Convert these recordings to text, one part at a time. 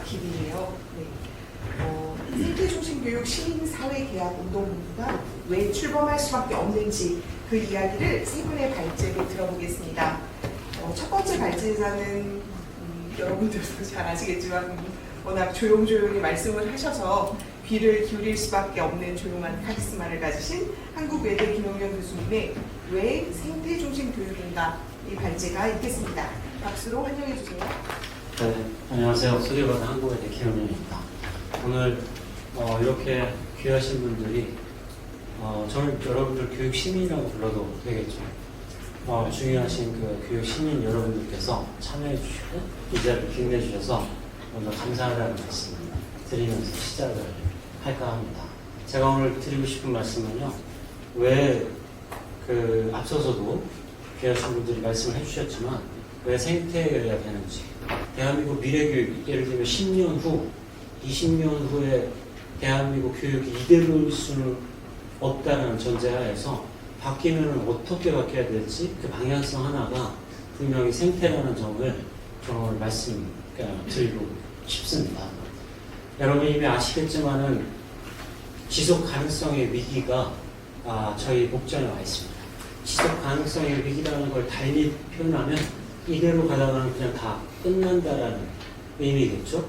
길이에요. 네. 생태중심교육 시민사회계약운동본부가 왜 출범할 수밖에 없는지 그 이야기를 세 분의 발제로 들어보겠습니다. 첫 번째 발제자는 여러분들도 잘 아시겠지만 워낙 조용조용히 말씀을 하셔서 귀를 기울일 수밖에 없는 조용한 카리스마를 가지신 한국외대 김용현 교수님의 왜 생태중심 교육인가 이 발제가 있겠습니다. 박수로 환영해 주세요. 네, 안녕하세요. 소개받은 한국외대 김용현입니다. 오늘 이렇게 귀하신 분들이 저는 여러분들 교육 시민이라고 불러도 되겠죠. 중요하신 그 교육 시민 여러분들께서 참여해 주시고 이 자리를 빛내 주셔서 먼저 감사하다는 말씀을 드리면서 시작을 할까 합니다. 제가 오늘 드리고 싶은 말씀은요, 왜 앞서서도 귀하신 분들이 말씀을 해주셨지만 왜 생태여야 되는지, 대한민국 미래교육, 예를 들면 10년 후, 20년 후에 대한민국 교육이 이대로일 수는 없다는 전제하에서 바뀌면 어떻게 바뀌어야 될지 그 방향성 하나가 분명히 생태라는 점을 저는 말씀드리고 싶습니다. 여러분 이미 아시겠지만은 지속 가능성의 위기가 저희 목전에 와 있습니다. 지속 가능성의 위기라는 걸 달리 표현하면 이대로 가다가는 그냥 다 끝난다라는 의미겠죠.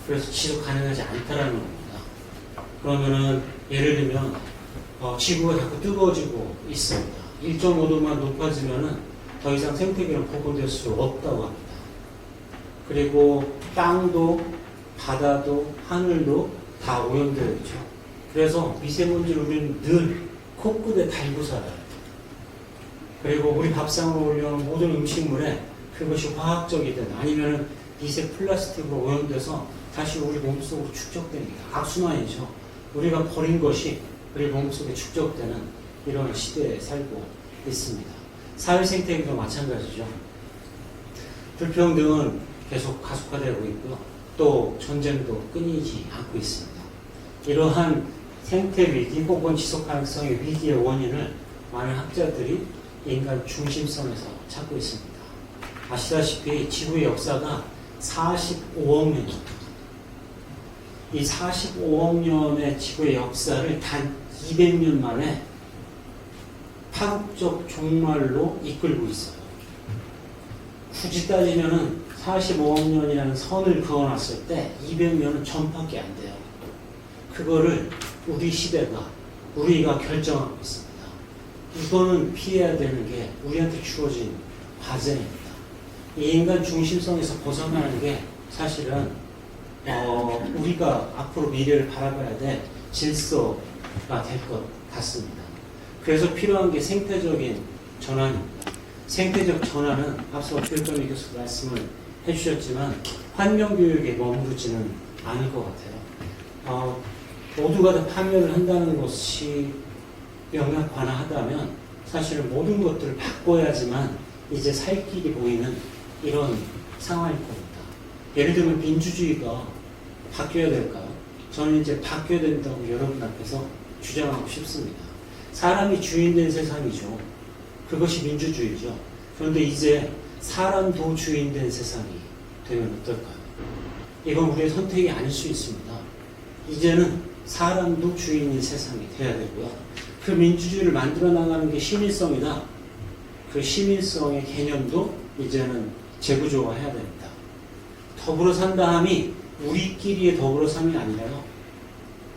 그래서 지속 가능하지 않다라는 겁니다. 그러면은 예를 들면 지구가 자꾸 뜨거워지고 있습니다. 1.5도만 높아지면은 더 이상 생태계는 복원될 수 없다고 합니다. 그리고 땅도 바다도 하늘도 다 오염되어 있죠. 그래서 미세먼지를 우리는 늘 코끝에 달고 살아요. 그리고 우리 밥상으로 올려놓은 모든 음식물에 그것이 화학적이든 아니면 미세 플라스틱으로 오염돼서 다시 우리 몸속으로 축적됩니다. 악순환이죠. 우리가 버린 것이 우리 몸속에 축적되는 이런 시대에 살고 있습니다. 사회생태계도 마찬가지죠. 불평등은 계속 가속화되고 있고요. 또 전쟁도 끊이지 않고 있습니다. 이러한 생태위기 혹은 지속가능성의 위기의 원인을 많은 학자들이 인간 중심성에서 찾고 있습니다. 아시다시피 지구의 역사가 45억 년입니다. 이 45억 년의 지구의 역사를 단 200년 만에 파국적 종말로 이끌고 있어요. 굳이 따지면은 45억 년이라는 선을 그어놨을 때 200년은 전밖에 안 돼요. 그거를 우리 시대가 우리가 결정하고 있습니다. 이거는 피해야 되는 게 우리한테 주어진 과제입니다. 이 인간 중심성에서 벗어나는 게 사실은 우리가 앞으로 미래를 바라봐야 될 질서가 될 것 같습니다. 그래서 필요한 게 생태적인 전환입니다. 생태적 전환은 앞서 최일정 교수 말씀을 해주셨지만 환경교육에 머무르지는 않을 것 같아요. 모두가 다 참여를 한다는 것이 명확관화하다면 사실은 모든 것들을 바꿔야지만 이제 살 길이 보이는 이런 상황일 겁니다. 예를 들면 민주주의가 바뀌어야 될까요? 저는 이제 바뀌어야 된다고 여러분 앞에서 주장하고 싶습니다. 사람이 주인된 세상이죠. 그것이 민주주의죠. 그런데 이제 사람도 주인된 세상이 되면 어떨까요? 이건 우리의 선택이 아닐 수 있습니다. 이제는 사람도 주인인 세상이 돼야 되고요. 그 민주주의를 만들어 나가는 게 시민성이다. 그 시민성의 개념도 이제는 재구조화해야 됩니다. 더불어 산다함이 우리끼리의 더불어 삶이 아니라요.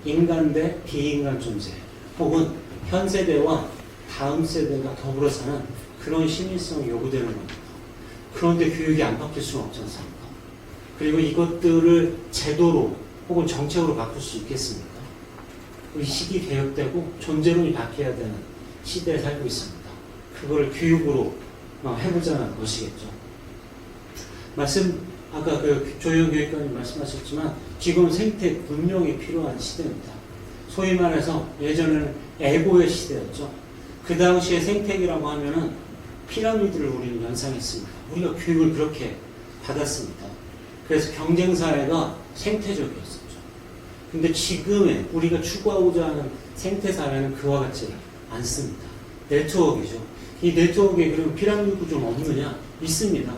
인간 대 비인간 존재 혹은 현 세대와 다음 세대가 더불어 사는 그런 시민성이 요구되는 겁니다. 그런데 교육이 안 바뀔 수는 없지 않습니까? 그리고 이것들을 제도로 혹은 정책으로 바꿀 수 있겠습니까? 의식이 개혁되고 존재론이 바뀌어야 되는 시대에 살고 있습니다. 그걸 교육으로 해보자는 것이겠죠. 아까 조영 교육관님 말씀하셨지만 지금은 생태 문명이 필요한 시대입니다. 소위 말해서 예전에는 에고의 시대였죠. 그 당시에 생태계라고 하면은 피라미드를 우리는 연상했습니다. 우리가 교육을 그렇게 받았습니다. 그래서 경쟁사회가 생태적이었었죠. 근데 지금의 우리가 추구하고자 하는 생태사회는 그와 같지 않습니다. 네트워크이죠. 이 네트워크에 그럼 피라미드 구조는 없느냐? 있습니다.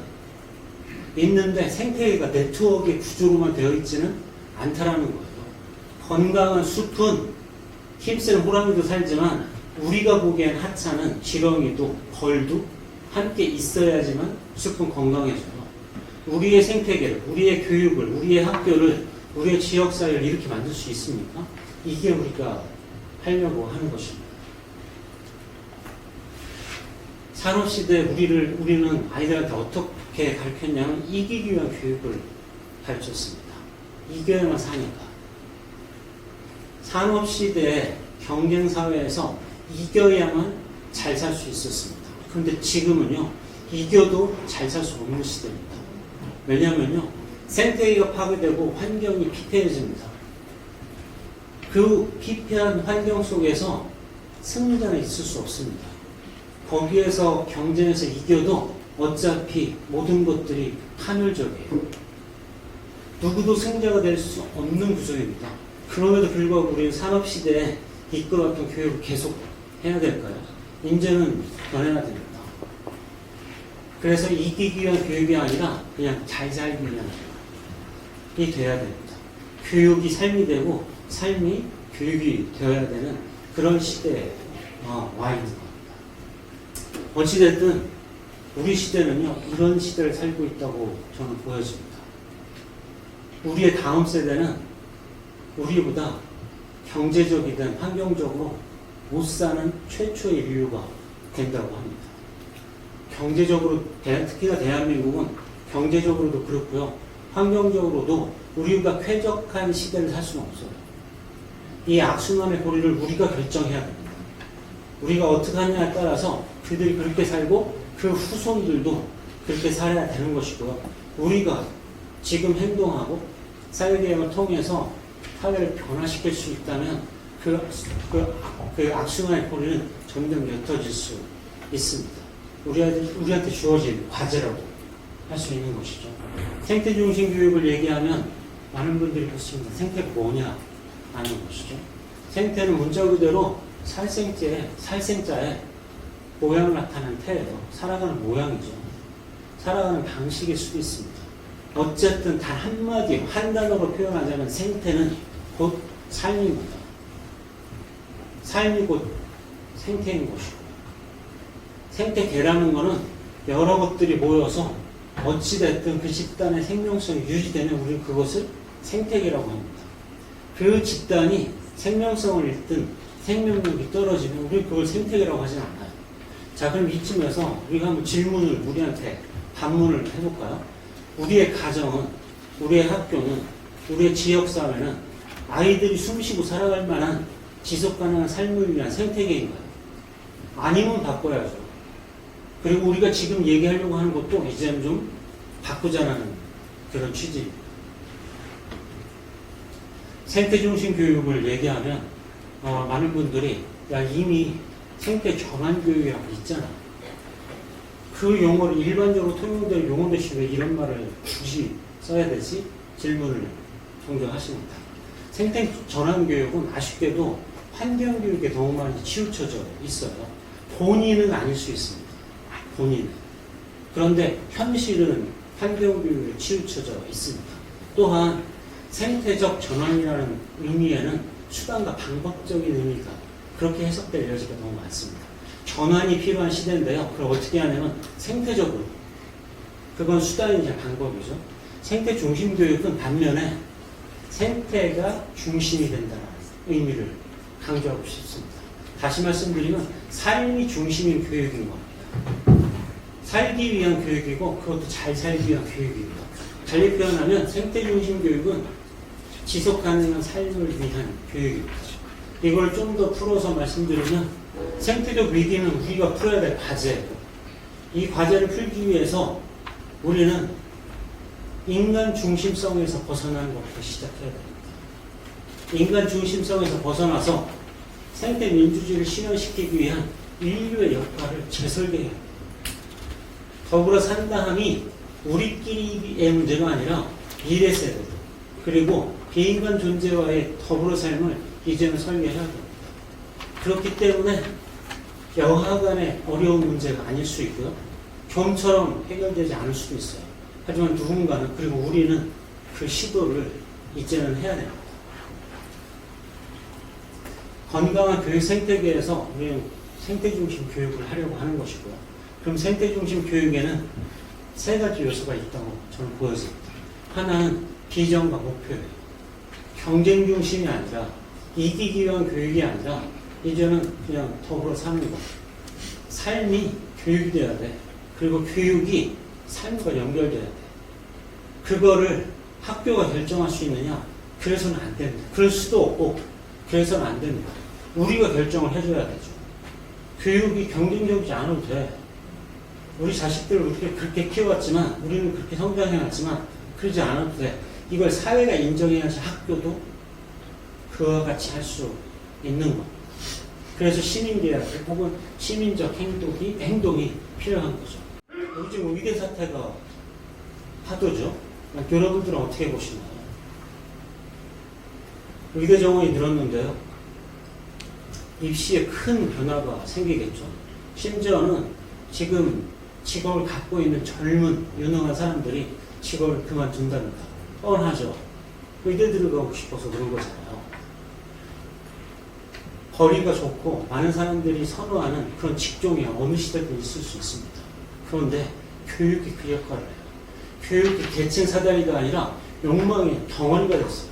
있는데 생태계가 네트워크의 구조로만 되어 있지는 않다라는 거예요. 건강한 숲은 힘센 호랑이도 살지만 우리가 보기엔 하찮은 지렁이도 벌도 함께 있어야지만 숲은 건강해져요. 우리의 생태계를, 우리의 교육을, 우리의 학교를, 우리의 지역사회를 이렇게 만들 수 있습니까? 이게 우리가 하려고 하는 것입니다. 산업시대에 우리는 아이들한테 어떻게 가르쳤냐면 이기기 위한 교육을 가르쳤습니다. 이겨야만 사니까. 산업시대에 경쟁사회에서 이겨야만 잘 살 수 있었습니다. 그런데 지금은요, 이겨도 잘 살 수 없는 시대입니다. 왜냐면요, 생태계가 파괴되고 환경이 피폐해집니다. 그 피폐한 환경 속에서 승리자는 있을 수 없습니다. 거기에서 경쟁에서 이겨도 어차피 모든 것들이 파멸적이에요. 누구도 승자가 될 수 없는 구조입니다. 그럼에도 불구하고 우리는 산업시대에 이끌어왔던 교육을 계속 해야 될까요? 이제는 변해야 됩니다. 그래서 이기기 위한 교육이 아니라 그냥 잘 살기 위한 교육이 돼야 됩니다. 교육이 삶이 되고 삶이 교육이 되어야 되는 그런 시대에 와 있는 겁니다. 어찌됐든 우리 시대는요, 이런 시대를 살고 있다고 저는 보여집니다. 우리의 다음 세대는 우리보다 경제적이든 환경적으로 못 사는 최초의 인류가 된다고 합니다. 경제적으로, 특히나 대한민국은 경제적으로도 그렇고요, 환경적으로도 우리가 쾌적한 시대를 살 수는 없어요. 이 악순환의 고리를 우리가 결정해야 됩니다. 우리가 어떻게 하느냐에 따라서 그들이 그렇게 살고 그 후손들도 그렇게 살아야 되는 것이고요. 우리가 지금 행동하고 사회개혁을 통해서 사회를 변화시킬 수 있다면 그 악순환의 고리는 점점 옅어질 수 있습니다. 우리한테 주어진 과제라고 할 수 있는 것이죠. 생태 중심 교육을 얘기하면 많은 분들이 묻습니다. 생태가 뭐냐 하는 것이죠. 생태는 문자 그대로 살생자의 모양을 나타낸 태예요. 살아가는 모양이죠. 살아가는 방식일 수도 있습니다. 어쨌든 단 한마디, 한 단어로 표현하자면 생태는 곧 삶입니다. 삶이 곧 생태인 것이고, 생태계라는 것은 여러 것들이 모여서 어찌됐든 그 집단의 생명성이 유지되면 우리는 그것을 생태계라고 합니다. 그 집단이 생명성을 잃든 생명력이 떨어지면 우리는 그걸 생태계라고 하진 않아요. 자, 그럼 이쯤에서 우리가 한번 질문을 우리한테 반문을 해볼까요? 우리의 가정은, 우리의 학교는, 우리의 지역사회는 아이들이 숨쉬고 살아갈 만한 지속가능한 삶을 위한 생태계인가요? 아니면 바꿔야죠. 그리고 우리가 지금 얘기하려고 하는 것도 이제는 좀 바꾸자는 그런 취지입니다. 생태중심 교육을 얘기하면 많은 분들이 이미 생태 전환 교육이라고 있잖아. 그 용어를 일반적으로 통용되는 용어 대신 왜 이런 말을 굳이 써야 되지? 질문을 종종 하십니다. 생태 전환 교육은 아쉽게도 환경 교육에 너무 많이 치우쳐져 있어요. 본인은 아닐 수 있습니다. 본인. 그런데 현실은 환경 교육에 치우쳐져 있습니다. 또한 생태적 전환이라는 의미에는 수단과 방법적인 의미가 그렇게 해석될 여지가 너무 많습니다. 전환이 필요한 시대인데요. 그럼 어떻게 하냐면 생태적으로. 그건 수단이자 방법이죠. 생태 중심 교육은 반면에 생태가 중심이 된다는 의미를 강조하고 싶습니다. 다시 말씀드리면 삶이 중심인 교육인 겁니다. 살기 위한 교육이고 그것도 잘 살기 위한 교육입니다. 달리 표현하면 생태 중심 교육은 지속 가능한 삶을 위한 교육입니다. 이걸 좀 더 풀어서 말씀드리면 생태적 위기는 우리가 풀어야 될 과제예요. 이 과제를 풀기 위해서 우리는 인간 중심성에서 벗어나는 것부터 시작해야 됩니다. 인간 중심성에서 벗어나서 생태 민주주의를 실현시키기 위한 인류의 역할을 재설계해야 합니다. 더불어 산다함이 우리끼리의 문제가 아니라 미래 세대 그리고 비인간 존재와의 더불어 삶을 이제는 설계해야 합니다. 그렇기 때문에 여하간의 어려운 문제가 아닐 수 있고요. 좀처럼 해결되지 않을 수도 있어요. 하지만 누군가는, 그리고 우리는 그 시도를 이제는 해야 됩니다. 건강한 교육 생태계에서 우리는 생태중심 교육을 하려고 하는 것이고요. 그럼 생태중심 교육에는 세 가지 요소가 있다고 저는 보여집니다. 하나는 비전과 목표예요. 경쟁 중심이 아니라 이기기 위한 교육이 아니라 이제는 그냥 더불어 사는 것. 삶이 교육이 돼야 돼. 그리고 교육이 삶과 연결돼야 돼. 그거를 학교가 결정할 수 있느냐? 그래서는 안 됩니다. 그럴 수도 없고 그래서는 안 됩니다. 우리가 결정을 해줘야 되죠. 교육이 경쟁적이지 않아도 돼. 우리 자식들을 우리가 그렇게 키워왔지만, 우리는 그렇게 성장해왔지만 그러지 않아도 돼. 이걸 사회가 인정해야지 학교도 그와 같이 할 수 있는 것. 그래서 시민계약 혹은 시민적 행동이 필요한 거죠. 요즘 의대 사태가 파도죠. 여러분들은 어떻게 보시나요? 의대 정원이 늘었는데요. 입시에 큰 변화가 생기겠죠. 심지어는 지금 직업을 갖고 있는 젊은 유능한 사람들이 직업을 그만둔답니다. 뻔하죠. 의대 들어가고 싶어서 그런 거잖아요. 거리가 좋고 많은 사람들이 선호하는 그런 직종이 어느 시대든 있을 수 있습니다. 그런데 교육이 그 역할을 해요. 교육이 계층 사다리가 아니라 욕망의 덩어리가 됐어요.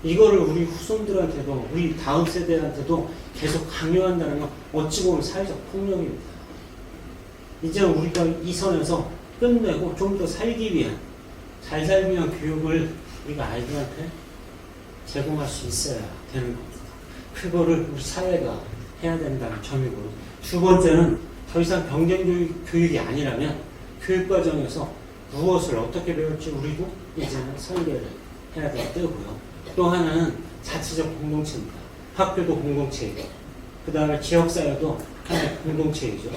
이거를 우리 후손들한테도, 우리 다음 세대한테도 계속 강요한다는 건 어찌 보면 사회적 폭력입니다. 이제 우리가 이 선에서 끝내고 좀 더 살기 위한, 잘 살기 위한 교육을 우리가 아이들한테 제공할 수 있어야 되는 겁니다. 그거를 우리 사회가 해야 된다는 점이고요. 두 번째는 더 이상 경쟁 교육이 아니라면 교육과정에서 무엇을 어떻게 배울지 우리도 이제는 설계를 해야 될 때고요. 또 하나는 자체적 공동체입니다. 학교도 공동체이고, 그 다음에 지역사회도 하나의 공동체이죠.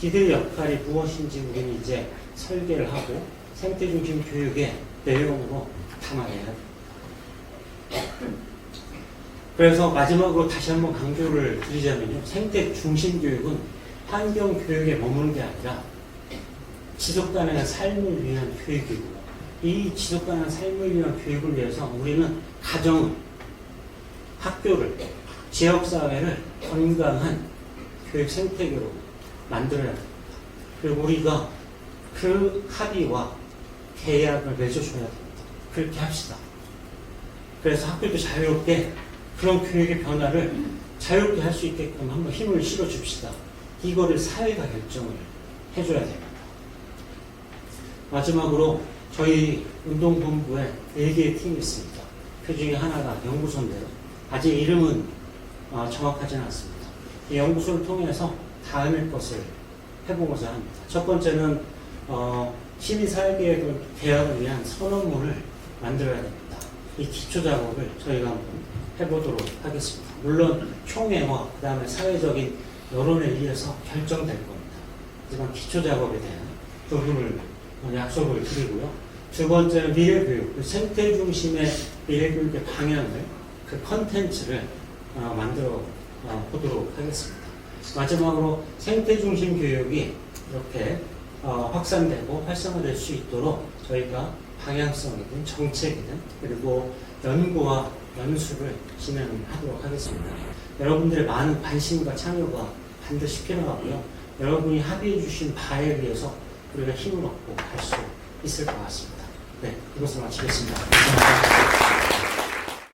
이들의 역할이 무엇인지 우리는 이제 설계를 하고 생태중심 교육의 내용으로 담아내야 됩니다. 그래서 마지막으로 다시 한번 강조를 드리자면요. 생태중심 교육은 환경교육에 머무는 게 아니라 지속가능한 삶을 위한 교육이고요. 이 지속가능한 삶을 위한 교육을 위해서 우리는 가정을, 학교를, 지역사회를 건강한 교육 생태계로 만들어야 됩니다. 그리고 우리가 그 합의와 계약을 맺어줘야 됩니다. 그렇게 합시다. 그래서 학교도 자유롭게 그런 교육의 변화를 자유롭게 할 수 있게끔 한번 힘을 실어줍시다. 이거를 사회가 결정을 해줘야 됩니다. 마지막으로 저희 운동본부에 4개의 팀이 있습니다. 그 중에 하나가 연구소인데요. 아직 이름은 정확하지는 않습니다. 이 연구소를 통해서 다음의 것을 해보고자 합니다. 첫 번째는 시민사회계획을 개혁을 위한 선언문을 만들어야 됩니다. 이 기초 작업을 저희가 한번 해보도록 하겠습니다. 물론 총회와 그 다음에 사회적인 여론에 의해서 결정될 겁니다. 하지만 기초 작업에 대한 부분을 약속을 드리고요. 두 번째는 미래교육, 그 생태 중심의 미래교육의 방향을, 그 컨텐츠를 만들어 보도록 하겠습니다. 마지막으로 생태 중심 교육이 이렇게 확산되고 활성화될 수 있도록 저희가 방향성이든 정책이든 그리고 연구와 연수를 진행하도록 하겠습니다. 여러분들의 많은 관심과 참여가 반드시 필요하고요. 여러분이 합의해 주신 바에 의해서 우리가 힘을 얻고 갈 수 있을 것 같습니다. 네, 이것을 마치겠습니다. 감사합니다.